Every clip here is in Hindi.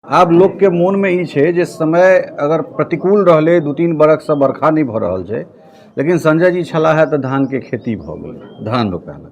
आब लोग के मन में ई छै जे समय अगर प्रतिकूल रहले 2-3 बरख से बरखा नहीं भ रहल छै, लेकिन संजय जी छलाह है तो धान के खेती भ गेलै, धान रोपायल।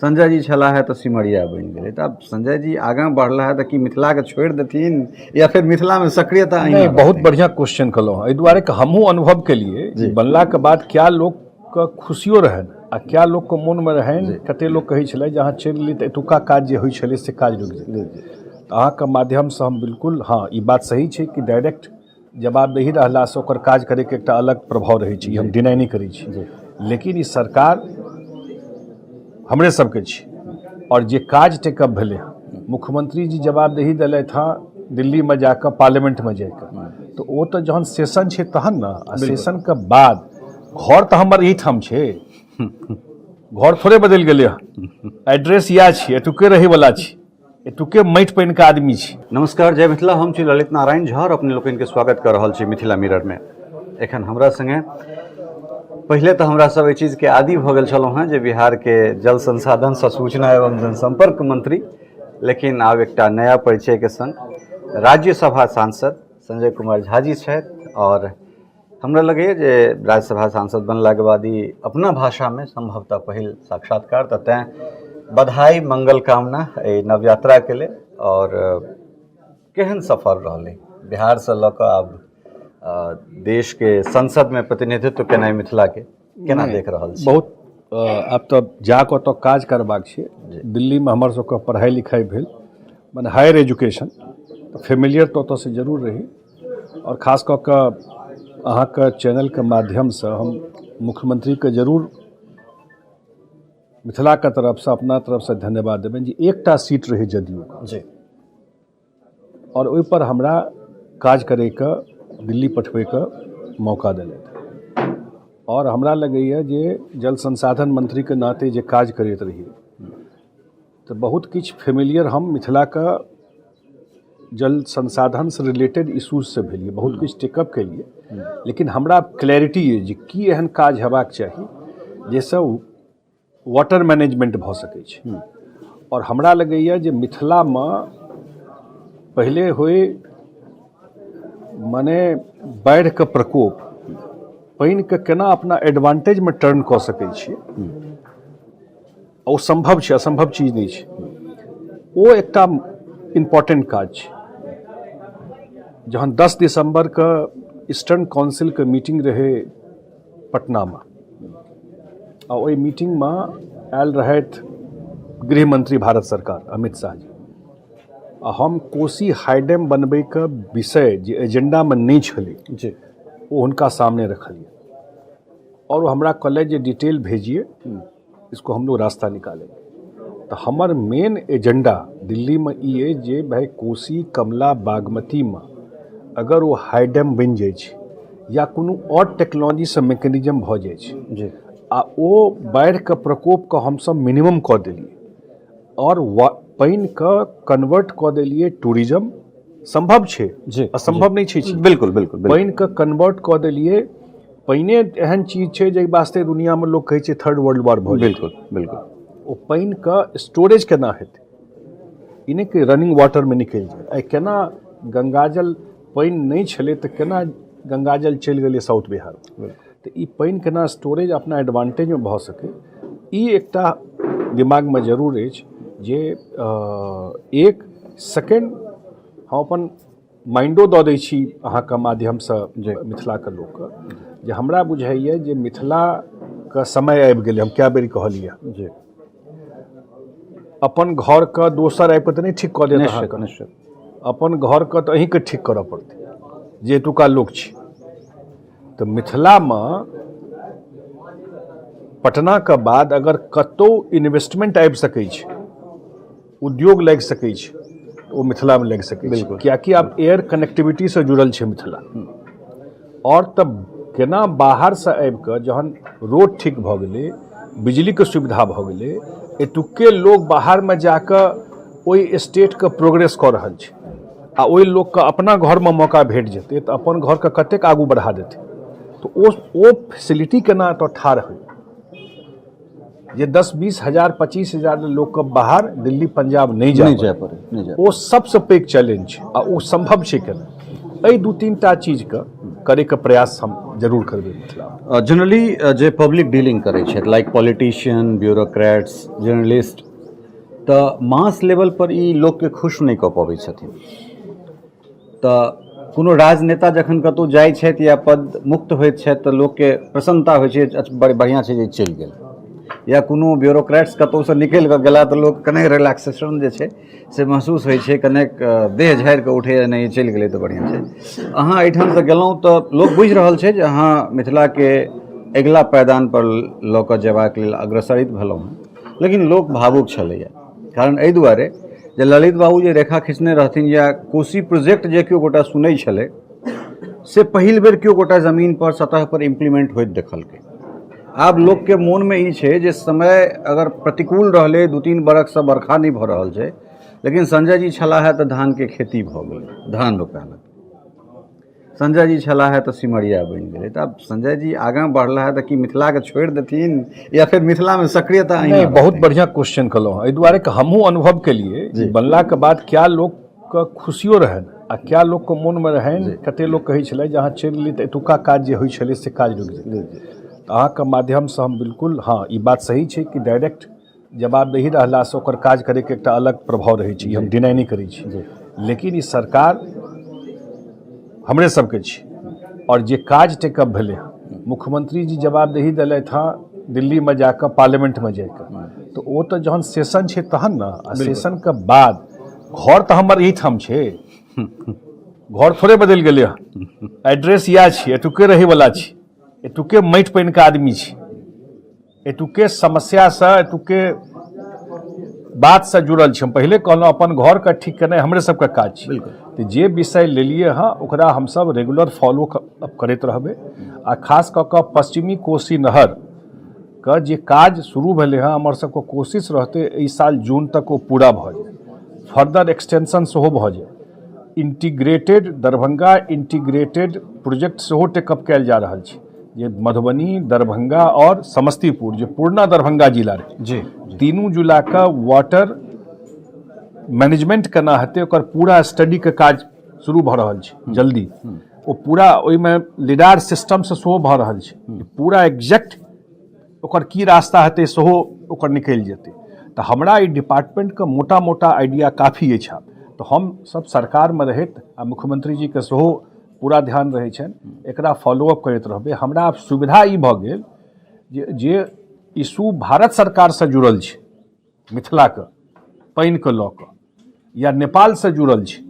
संजय जी छलाह है तो सिमरिया बनि गेलै। तो अब संजय जी आगाँ बढ़ला है तो कि मिथिला के छोड़ देथिन या फिर मिथिला में सक्रियता नहीं, बहुत बढ़िया क्वेश्चन कलो एहि दुआरे कि हमहूँ अनुभव के लिए बनला के बाद क्या लोग के खुशियों रहन आ क्या लोग के मन में रहन, कते लोग कहै छलै जहाँ चलि ली तो एतुका काज जे होइ छलै से काज रुकि जेतै। अहाँ के माध्यम से हम बिल्कुल हाँ ई बात सही छै कि डायरेक्ट जवाबदेही रहला से ओकर काज करे के एकटा अलग प्रभाव रहै छै, हम डिनाइ नहीं करै छी। लेकिन ई सरकार हमरे सबके छी और जे काज टेकअप भेलै मुख्यमंत्री जी जवाबदेही दिलथि हाँ दिल्ली में जाकर पार्लियामेंट में जाकर, तो वो तो जहन सेशन छै तहन ना, आ सेशन के बाद घर तो हमर यही ठाम छै, घर थोड़े बदल गेलै हँ, एड्रेस या छै, एतुके रहे वाला छी, एतुके माटि पानि के आदमी छी। नमस्कार, जय मिथिला। हम छी ललित नारायण झा और अपने लोगन के स्वागत कर रहल छी मिथिला मिरर में। एखन हमरा संगे पहले तो हमरा सब चीज के आदि भ गेल छलौं हैं जे बिहार के जल संसाधन सूचना एवं जनसंपर्क मंत्री, लेकिन आब एकटा नया परिचय के संग राज्यसभा सांसद संजय कुमार झा जी छथि। और हमरा लगे जे राज्यसभा सांसद बनला के बाद ही अपना भाषा में संभवतः पहिल साक्षात्कार, तो तैं बधाई मंगल कामना ए नव यात्रा के लिए। और केहन सफर रहलै बिहार से लऽ कऽ आब देश के संसद में प्रतिनिधित्व केनाइ मिथिला के केना देख रहल छी? बहुत आब तो जाके तो काज करबाक छै। दिल्ली में हमर सबके पढ़ाई लिखाई भेल, माने हायर एजुकेशन, तो फेमिलियर तो ओतऽ से जरूर रही। और खास कऽ कऽ अहाँके चैनल के माध्यम से हम मुख्यमंत्री के जरूर मिथिला के तरफ से अपना तरफ से धन्यवाद देबनि जे एकटा सीट रही जदयू जी, और ओहि पर हमरा काज करे के दिल्ली पठबे के मौका दिलथि। और हमरा लगैए जे जल संसाधन मंत्री के नाते जे काज करैत रही तो बहुत किछ फेमिलियर हम मिथिला का जल संसाधन से रिलेटेड इशूज से भेलिए, बहुत किछ टेकअप के लिए। लेकिन हमरा क्लैरिटी है जे की एहन काज हेबाक चाही जैसे वाटर मैनेजमेंट भ सकै छै। और हमरा लगैए जे मिथिला में पहले होए माने बाढ़ि के प्रकोप, पानि के केना अपना एडवांटेज में टर्न कऽ सकै छियै, ओ संभव छै, असंभव चीज नहीं छै। ओ एकटा इम्पोर्टेंट काज छै। जहन 10 दिसंबर के ईस्टर्न काउंसिल के मीटिंग रहे पटना में, आ ओहि मीटिंग में आयल रहथि गृह मंत्री भारत सरकार अमित शाह जी, आ हम कोसी हाईडैम बनबे के विषय जे एजेंडा में नहीं छलै जी, वो उनका सामने रखलिए। और वो हमरा कहले जे डिटेल भेजिए, इसको हम लोग रास्ता निकालेंगे। तो हमार मेन एजेंडा दिल्ली में ये जे भाई कोसी कमला बागमती में अगर वो हाईडैम बन जाए छै या कोनो और टेक्नोलॉजी से मैकेनिज्म भ जाए छै जी, आ ओ बाढ़ि के प्रकोप के हम सब मिनिमम कऽ देलिए और पानि के कन्वर्ट कऽ देलिए टूरिज्म, संभव छै जी, असंभव नहीं छै। बिल्कुल बिल्कुल पानि के कन्वर्ट कऽ देलिए। पानि एहन चीज छै जे वास्ते दुनिया में लोग कहै छै थर्ड वर्ल्ड वॉर भऽ जेतै। बिल्कुल बिल्कुल ओ पानि के स्टोरेज केना हेतै, ई नहि कि रनिंग वाटर में निकलि जाए। आई केना गंगाजल पानि नहीं छलै तऽ केना गंगाजल चलि गेलै साउथ बिहार, तो ई पानि केना स्टोरेज अपना एडवांटेज में भऽ सकै, ई एकटा दिमाग में जरूर अछि। जे एक सेकेंड हम अपन माइंडो दऽ दै छी अहाँके माध्यम से मिथिला के लोक के, जे हमरा बुझाइए जे मिथिला के समय आबि गेलै। हम कए बेर कहलिए जी, अपन घर के दोसर आबि के तऽ नहीं ठीक कऽ देत अहाँके, निश्चित अपन घर के तऽ अहींके ठीक करऽ पड़तै जे एतुका लोक छी। तो मिथिला में पटना के बाद अगर कतौ इन्वेस्टमेंट आबि सकै छै, उद्योग लागि सकै छै, तो वो मिथिला में लागि सकै छै, कियाकि आब एयर कनेक्टिविटी से जुड़ल छै मिथिला। और तब केना बाहर से आबि कऽ जहन रोड ठीक भऽ गेलै, बिजली के सुविधा भऽ गेलै, एतुके लोग बाहर में जाकऽ ओहि स्टेट के प्रोग्रेस कऽ रहल छै, आ ओहि लोक के अपना घर में मौका भेट जेतै तऽ अपन घर के कतेक आगू बढ़ा देतै। तो ओ फैसिलिटी केना एतऽ ठाढ़ होइ, जे 10-20 हजार 25 हजार लोग के बाहर दिल्ली पंजाब नहीं जाए पड़े वो सबसे पैघ चैलेंज छै आ वो संभव छै केना। 2-3 चीज के करे के प्रयास हम जरूर करबे मिथिला। जनरली जे पब्लिक डीलिंग करै छै लाइक पॉलिटिशियन, ब्यूरोक्रेट्स, जर्नलिस्ट, तऽ मास लेवल पर ई लोग के खुश नहीं कऽ पबै छथिन। तऽ कोनो राजनेता जखन कतौ जाइ छथि या पद मुक्त होइत छथि तऽ लोकके प्रसन्नता होइ छै, बड़ बढ़िआँ छै जे चलि गेल, या कोनो ब्यूरोक्रेट्स कतौसँ निकलि कऽ गेला तऽ लोक कनेक रिलैक्सेशन जे छै से महसूस होइ छै, कनेक देह झाड़ि कऽ उठे नहि चलि गेलै तऽ बढ़िआँ छै। अहाँ एहिठामसँ गेलहुँ तऽ लोक बुझि रहल छै जे अहाँ मिथिलाके अगिला पैदान पर लऽ कऽ जेबाक लेल अग्रसरित भेलहुँ हँ, लेकिन लोक भावुक छलैए। कारण एहि दुआरे जे ललित बाबू जे रेखा खींचने रहथिन या कोशी प्रोजेक्ट जे केओ गोटा सुनै छलै से पहिल बेर केओ गोटा जमीन पर सतह पर इम्प्लीमेंट होइत देखलकै। आब लोग के मोन में ई छै जे समय अगर प्रतिकूल रहले, 2-3 बरखसँ बरखा नहीं भऽ रहल छै, लेकिन संजय जी छलाह है तऽ धान के खेती भऽ गेलै, धान रोपायल। संजय जी छलाह है तऽ सिमरिया बनि गेलै। तऽ आब संजय जी आगाँ बढ़ला है तऽ कि मिथिला के छोड़ि देथिन या फिर मिथिला में सक्रियता नहीं? बहुत बढ़िया क्वेश्चन कहलहुँ। एहि दुआरे कि हमहूँ अनुभव केलिए बनला के बाद क्या लोग के खुशियो रहन आ क्या लोग के मोन में रहन। कते लोग कहै छलै जे अहाँ चलि एलियै तऽ एतुका काज जे होइ छलै से काज रुकि जेतै। अहाँके माध्यमसँ हम बिल्कुल, हाँ ई बात सही छै कि डायरेक्ट जवाबदेही रहलासँ ओकर काज करैके एकटा अलग प्रभाव रहै छै, हम डिनाइ नहीं करै छी। लेकिन ई सरकार हमरे सबके छै और जे काज टेकअप भेलै, मुख्यमंत्री जी जवाबदेही देलथि हँ दिल्ली में जाकर, पार्लियामेंट में जाकर, तो वो तो जहन सेशन छै तहन ना, आ सेशन के बाद घर तो हमर एहिठाम छै, घर थोड़े बदलि गेलै हँ, एड्रेस इएह छै, एतुके रहैवला छी, एतुके माटि पानि के आदमी छी, एतुके समस्यासँ, एतुके बातसँ जुड़ल छी। हम पहिले कहलहुँ अपन घरके ठीक केनाइ हमरे सबके काज छै। तऽ जे विषय लेलियै हँ ओकरा हमसब रेगुलर फॉलो अप करैत रहबै। आ खास कऽ कऽ पश्चिमी कोशी नहर के जे काज शुरू भेलै हँ, हमर सबके कोशिश रहतै एहि साल जून तक ओ पूरा भऽ जाय, फर्दर एक्सटेंशन सेहो भऽ जाय। इंटीग्रेटेड दरभंगा इंटीग्रेटेड प्रोजेक्ट सेहो टेकअप कयल जा रहल छै, जे मधुबनी, दरभंगा और समस्तीपुर, जे पूर्णा दरभंगा जिला रहे जी, तीनू जिला का वाटर मैनेजमेंट केना हेतै ओकर पूरा स्टडी के काज शुरू भऽ रहल छै जल्दी। ओ पूरा ओहिमे लिडार सिस्टम से सेहो भऽ रहल छै, पूरा एग्जैक्ट ओकर की रास्ता हेतै सेहो ओकर निकलि जेतै। तऽ हमरा ई डिपार्टमेंट के मोटा मोटा आइडिया काफ़ी अछि। तऽ हम सब सरकार में रहैत आ मुख्यमंत्री जी के सेहो पूरा ध्यान रहै छनि, एकरा फॉलोअप करैत रहबै। हमरा आब सुविधा ई भऽ गेल जे इशू भारत सरकार से जुड़ल छै, मिथिला के पानि के लऽ कऽ, या नेपाल से जुड़ल छै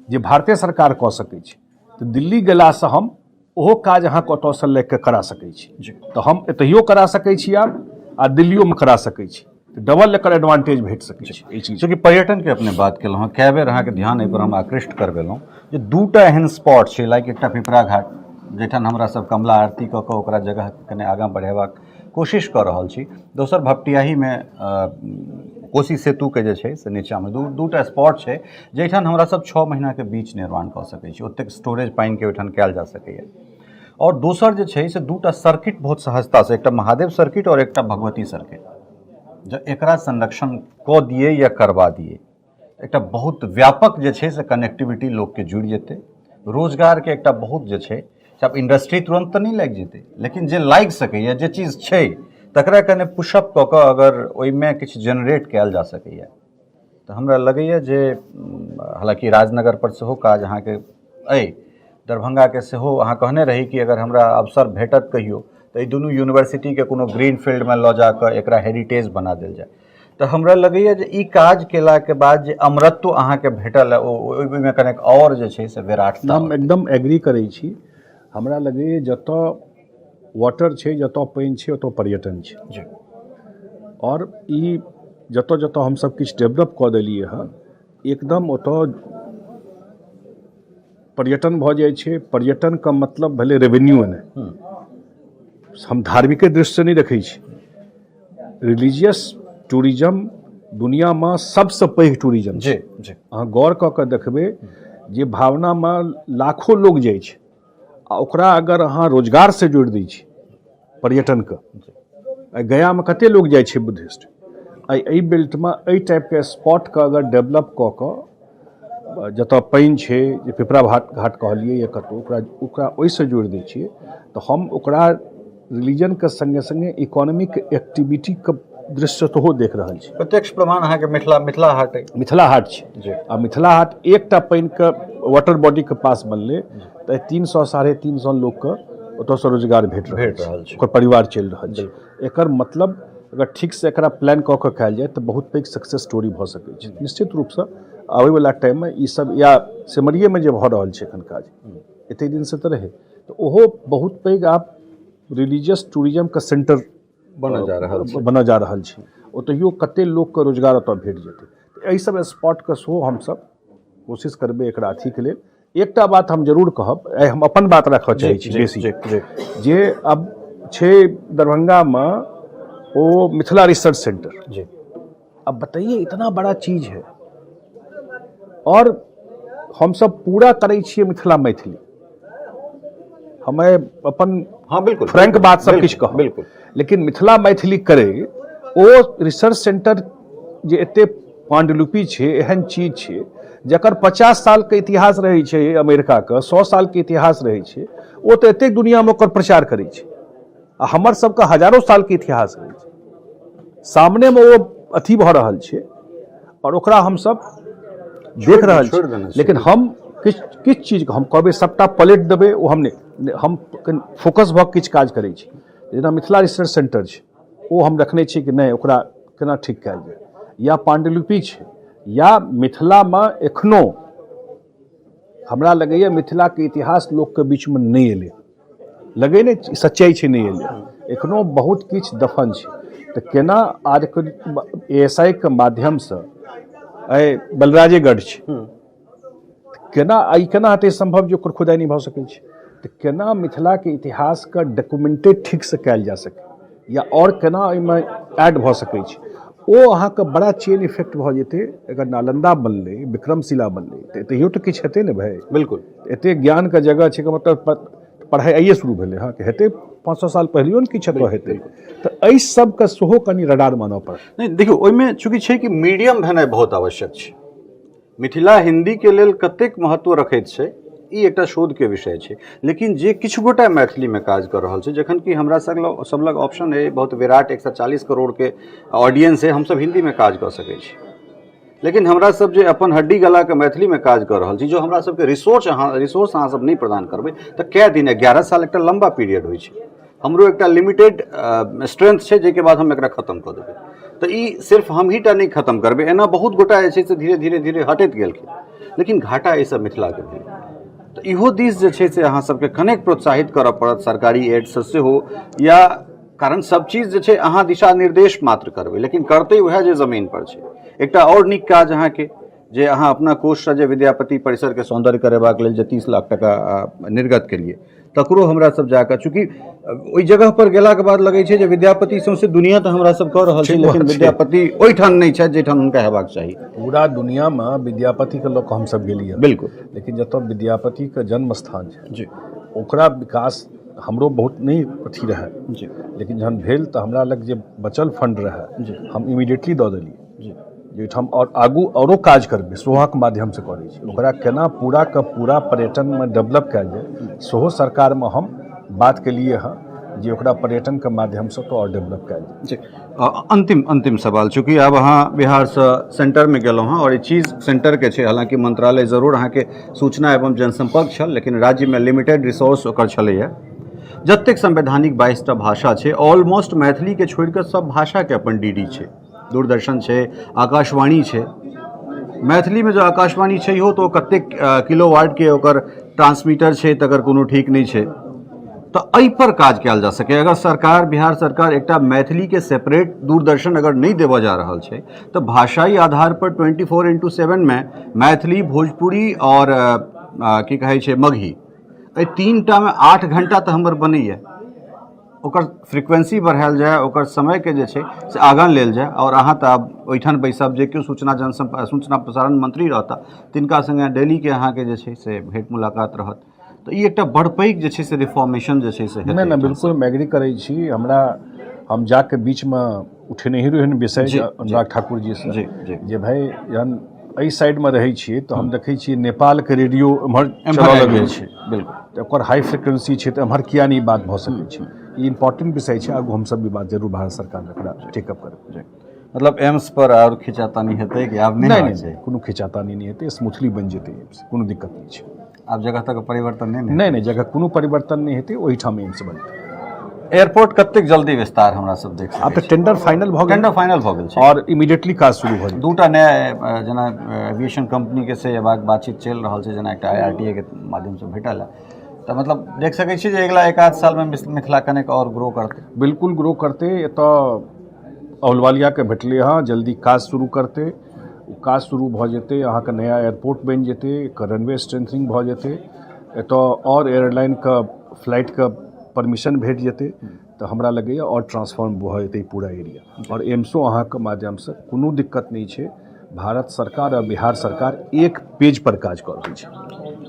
जे भारतीय सरकार कऽ सकै छै, तऽ दिल्ली गेलासँ हम ओहो काज अहाँ ओतऽसँ लऽ कऽ करा सकै छी। तऽ हम एतहियो करा सकै छी आब आ दिल्लियो में करा सकै छी, डबल एकर एडवांटेज भेट सकै छै। ई चीज चूँकि पर्यटन के अपने बात केलहुँ, कए बेर अहाँके ध्यान एहि पर हम आकृष्ट करबेलहुँ जे 2टा एहन स्पॉट छै, लाइक एकटा पिपरा घाट जहिठाम हमरा सब कमला आरती कऽ कऽ ओकरा जगह कने आगाँ बढ़ेबाक कोशिश कऽ रहल छी। दोसर भपटियाही में कोशी सेतु के जे छै से नीचाँ में दूटा स्पॉट छै जहिठाम हमरा सब 6 महीना के बीच निर्माण कऽ सकै छी, ओतेक स्टोरेज पानि के ओहिठाम कयल जा सकैए। और दोसर जे छै से 2टा सर्किट बहुत सहजता से, एकटा महादेव सर्किट और एकटा भगवती सर्किट, जो एकरा संरक्षण कऽ दिए या करवा दिए, एकटा बहुत व्यापक जे छै से कनेक्टिविटी लोग के जुड़ि जेतै। रोजगार के एकटा बहुत जे छै, अब इंडस्ट्री तुरंत तो नहीं लागि जेतै, लेकिन जे लागि सकैए, जे चीज छै तकरा कने पुशअप कऽ कऽ अगर ओहिमे किछु जनरेट कयल जा सकैए तऽ हमरा लगैए जे, हालांकि राजनगर पर सेहो काज अहाँके अइ, दरभंगा के सेहो अहाँ कहने रही कि अगर हमरा अवसर भेटत कहियो तऽ ई दुनू यूनिवर्सिटी के कोनो ग्रीन फील्ड में लऽ जाकऽ एकरा हेरिटेज बना देल जाय। तऽ हमरा लगैए जे ई काज केलाके बाद जे अमरत्व अहाँके भेटल है ओहिमे कनेक और जे छै से विराटता। हम एकदम एग्री करै छी। हमरा लगैए जतऽ वाटर छै, जतऽ पानि छै, ओतऽ पर्यटन छै जी। और ई जतऽ जतऽ हमसब किछु डेवलप कऽ देलियै हँ, एकदम ओतऽ पर्यटन भऽ जाइ छै। पर्यटन का मतलब भेलै रेवेन्यू नहि, हम धार्मिक दृष्टि नहीं देखै छी। रिलीजियस टूरिज्म दुनिया में सबसे पैघ टूरिज्म छै। अहाँ गौर कऽ कऽ देखबै जे भावना में लाखों लोग जाइ छै आ ओकरा अगर अहाँ रोजगार से जोड़ि दै छी पर्यटन के, गया में कते लोग जाइ छै बुद्धिस्ट एहि बेल्ट में एहि टाइप के स्पॉट के अगर डेवलप कऽ कऽ जतऽ पानि छै जे पिपरा घाट कहलिए या कतौ ओकरा ओहिसँ जोड़ि दै छियै तऽ हम ओकरा रिलीजन के संगे संगे इकोनॉमिक एक्टिविटी के दृश्य सेहो देख रहल छी। प्रत्यक्ष प्रमाण अहाँके मिथिला हाट है, मिथिला हाट छै आ मिथिला हाट एकटा पानि के वाटर बॉडी के पास बनलै तऽ 300 साढ़े 300 लोग के ओतऽसँ रोजगार भेट रहल छै, ओकर परिवार चलि रहल छै। एकर मतलब अगर ठीक से एकरा प्लान कऽ कऽ कयल जाय तऽ बहुत पैघ सक्सेस स्टोरी भऽ सकै छै। निश्चित रूपसँ आबैवला टाइममे ई सब या सिमरिएमे जे भऽ रहल छै एखन काज एतेक दिनसँ तऽ रहै तऽ ओहो बहुत पैघ आब रिलीजियस टूरिज्मके सेंटर बनऽ जा रहल छै। ओतहियो कते लोकके रोजगार ओतऽ भेट जेतै। एहि सब स्पॉटके सेहो हमसब कोशिश करबै एकरा अथीके लेल। एकटा बात हम जरूर कहब, हम अपन बात रखऽ चाहै छी बेसी, जे अब छै दरभंगामे वो मिथिला रिसर्च सेंटर। अब बताइए इतना बड़ा चीज है और हम सब पूरा करै छियै मिथिला मैथिली। हमें अपन बिल्कुल फ्रैंक बात सब किछु कहब, बिल्कुल, लेकिन मिथिला मैथिली करे ओ रिसर्च सेंटर जे एते पांडुलिपि छै, एहन चीज छै जकर 50 साल के इतिहास रहै छै, अमेरिका के 100 साल के इतिहास रहै छै, ओ तऽ एतेक दुनिया में ओकर प्रचार करै छै आ हमर सबके हजारों साल के इतिहास रहै छै। सामने में वो अथी भऽ रहल छै और ओकरा हम सब देख रहल छी, लेकिन हम किछु चीज हम कहबै सबटा पलट देबै ओ हम फोकस भऽ किछु काज करै छी। जेना मिथिला रिसर्च सेंटर छै ओ हम रखने छी कि नहि ओकरा केना ठीक कयल जाय, या पांडुलिपि छै, या मिथिलामे एखनो हमरा लगैए मिथिलाके इतिहास लोकके बीचमे नहि एलै, लगै नहि सच्चाइ छै नहि एलै, एखनो बहुत किछु दफन छै। तऽ केना ASI के माध्यमसँ बलराजेगढ़ छै, केना हेतै संभव जे ओकर खुदाइ नहि भऽ सकै छै? तऽ केना मिथिलाके इतिहासके डॉक्यूमेंटेड ठीकसँ कयल जा सकै या आओर केना एहिमे ऐड भऽ सकै छै, ओ अहाँके बड़ा चेन इफेक्ट भऽ जेतै। अगर नालंदा बनलै, विक्रमशिला बनलै तऽ तैयो तऽ किछु हेतै ने भाई। बिल्कुल एतेक ज्ञानके जगह छै, मतलब पढ़ाइ आइए शुरू भेलै हँ कि हेतै 500 साल पहिलियो ने किछु हेतै। तऽ एहि सबके सेहो कनि रडार मानऽ पड़त। नहीं देखियौ, ओहिमे चूँकि छै कि मीडियम भेनाइ बहुत आवश्यक छै। मिथिला हिंदी के लेल कतेक महत्व रखैत छै ई एकटा शोध के विषय छै, लेकिन जे किछु गोटा मैथिली में काज कर रहल छै, जखन कि हमरा सब लग ऑप्शन है बहुत विराट 140 करोड़ के ऑडियंस है, हम सब हिंदी में काज कर सकै छी, लेकिन हमरा सब जे अपन हड्डी गला के मैथिली में काज कर रहल छी, जो हमरा सबके रिसोर्स अहाँ सब नहीं प्रदान करबै तऽ कै दिन 11 साल एकटा लंबा पीरियड होइ छै। हमरो एकटा लिमिटेड स्ट्रेंथ छै जाहिके बाद हम एकरा खत्म कऽ देबै। तऽ ई सिर्फ हम ही टा नहीं खत्म करबै, एना बहुत गोटा जे छै से धीरे धीरे हटैत गेलखिन, लेकिन घाटा एहि सब मिथिलाके भेल। तऽ इहो दिस जे छै से अहाँ सबके कनेक प्रोत्साहित करऽ पड़त सरकारी एडसँ सेहो, या कारण सब चीज जे छै अहाँ दिशा निर्देश मात्र करबै, लेकिन करतै वएह जे जमीन पर छै। एकटा और नीक काज अहाँके जे अहाँ अपना कोषसँ जे विद्यापति परिसरके सौन्दर्य करेबाक लेल जे 30 लाख टका निर्गत केलिए, तकरो हमरा सब जाकऽ, चूँकि ओहि जगह पर गेलाके बाद लगै छै जे विद्यापति सौंसे दुनिया तऽ हमरा सब कऽ रहल छै, लेकिन विद्यापति ओहिठाम नहि छथि जाहिठाम हुनका हेबाक चाही। पूरा दुनियामे विद्यापतिके लऽ कऽ हमसब गेलियै, बिल्कुल, लेकिन जतऽ विद्यापतिके जन्म स्थान छै जी, ओकरा ओकरा विकास हमरो बहुत नहीं अथी रहै जी, लेकिन जहन भेल तऽ हमरा लग जे बचल फंड रहै जी, हम इमीडिएटली दऽ देलियै जी, जाहिठाम और आगू औरो काज करबै, सोहाके माध्यमसँ करै छी। ओकरा केना पूरा के पूरा पर्यटनमे डेवलप कयल जाय सेहो सरकारमे हम बात केलियै हँ जे ओकरा पर्यटनके माध्यमसँ तो और डेवलप कयल जाय। जी, अंतिम सवाल, चूँकि आब अहाँ बिहारसँ सेंटरमे गेलहुँ हँ और ई चीज सेंटरके छै, हालांकि मंत्रालय जरूर अहाँके सूचना एवं जनसंपर्क छल, लेकिन राज्यमे लिमिटेड रिसोर्स ओकर छलैए। जतेक संवैधानिक 22टा भाषा छै, ऑलमोस्ट मैथिलीके छोड़ि कऽ सब भाषाके अपन DD छै, दूरदर्शन छै, आकाशवाणी छै। मैथिलीमे जो आकाशवाणी छै इहो तो कतेक किलोवाट के ओकर ट्रांसमीटर छै तकर कोनो ठीक नहीं छै। तऽ एहि पर काज कयल जा सके। अगर सरकार, बिहार सरकार एकटा मैथिली के सेपरेट दूरदर्शन अगर नहीं देबऽ जा रहल छै तऽ भाषाई आधार पर 24x7 में मैथिली, भोजपुरी और की कहै छै मगही, एहि 3टा में 8 घंटा तऽ हमर बनैया। ओकर फ्रीक्वेंसी बढ़ायल जाए, ओकर समय के जे छै से आगाँ लेल जाए, और अहाँ तऽ आब ओहिठाम बैसब जे केओ सूचना प्रसारण मंत्री रहता तिनका संगे डेली के अहाँके जे छै से भेंट मुलाकात रहत। तऽ ई एकटा बड़ पैघ जे छै से रिफॉर्मेशन जे छै से हेतै। नहीं बिल्कुल मैं एग्री करै छी। हमरा हम जाके बीच में उठेने ही रहन विषय अनुराग ठाकुर जी से जे भाई यान एहि साइड में रहै छियै तो हम देखै छियै नेपाल के रेडियो एम्हर चलऽ लगल छै, बिल्कुल ओकर हाई फ्रिक्वेंसी छै तो एम्हर किया नहीं बात भऽ सकै छै। ई इम्पोर्टेंट विषय छै, आगू हम सब भी बात जरूर भारत सरकार एकरा टेकअप करबै। मतलब एम्स पर और खिंचातानी हेतै कि आब नहीं कोनो खिंचातानी नहीं हेतै, स्मूथली बन जेतै एम्स, कोनो दिक्कत नहीं छै। आब जगह तक परिवर्तन नहीं जगह कोनो परिवर्तन नहीं हेतै, ओही ठाम एम्स बनतै। एयरपोर्ट कतेक जल्दी विस्तार हमरा सब देख सकै आब तऽ टेंडर फाइनल भऽ गेल, छै और इमीडिएटली काज शुरू भऽ जेतै। दूटा नया जेना एविएशन कंपनी के से बातचीत चलि रहल छै, जेना एकटा IRTA के माध्यम से भेटल है, तो मतलब देख सकै छी जे अगिला 1-8 साल में मिथिला कनेक और ग्रो करतै। बिल्कुल ग्रो करतै, एतऽ अहलुवालिया के भेटलै हँ, जल्दी काज शुरू करतै, काज शुरू भऽ जेतै, अहाँके नया एयरपोर्ट बनि जेतै, रनवे स्ट्रेंथनिंग भऽ जेतै, एतऽ और एयरलाइन के फ्लाइट के परमिशन भेट जेतै, तो हमरा लगैए और ट्रांसफॉर्म भऽ जेतै पूरा एरिया। और एम्सो अहाँके माध्यम से कोनो दिक्कत नहीं छै, भारत सरकार और बिहार सरकार एक पेज पर काज कर रहल छै,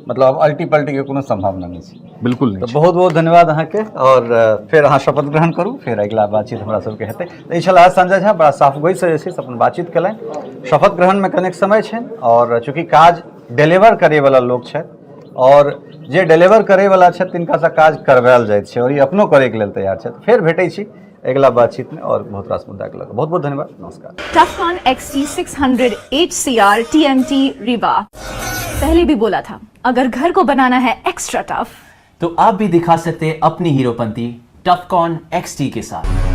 मतलब अल्टी पल्टी के कोनो संभावना नहीं छै, बिल्कुल नहीं। तो बहुत बहुत धन्यवाद अहाँके, और फिर अहाँ शपथ ग्रहण करू, फिर अगिला बातचीत हमरा सबके हेतै। तऽ ई छल आज संजय झा बड़ा साफ गोई से जे छै से अपन बातचीत कयलनि। शपथ ग्रहण में कनेक समय छै, और चूँकि काज डिलीवर करे वाला लोग छै, और जे डिलीवर करे वाला छै तिनका से काज करवायल जाइत छै, और ई अपनो करे के लेल तैयार छै। फिर भेटै छी अगला बातचीत में और बहुत रास मुद्दा के लग। बहुत बहुत धन्यवाद, नमस्कार। टफकॉन XT 600 HCR TMT रिबा। पहले भी बोला था, अगर घर को बनाना है एक्स्ट्रा टफ, तो आप भी दिखा सकते हैं अपनी हीरोपंती टफकॉन XT के साथ।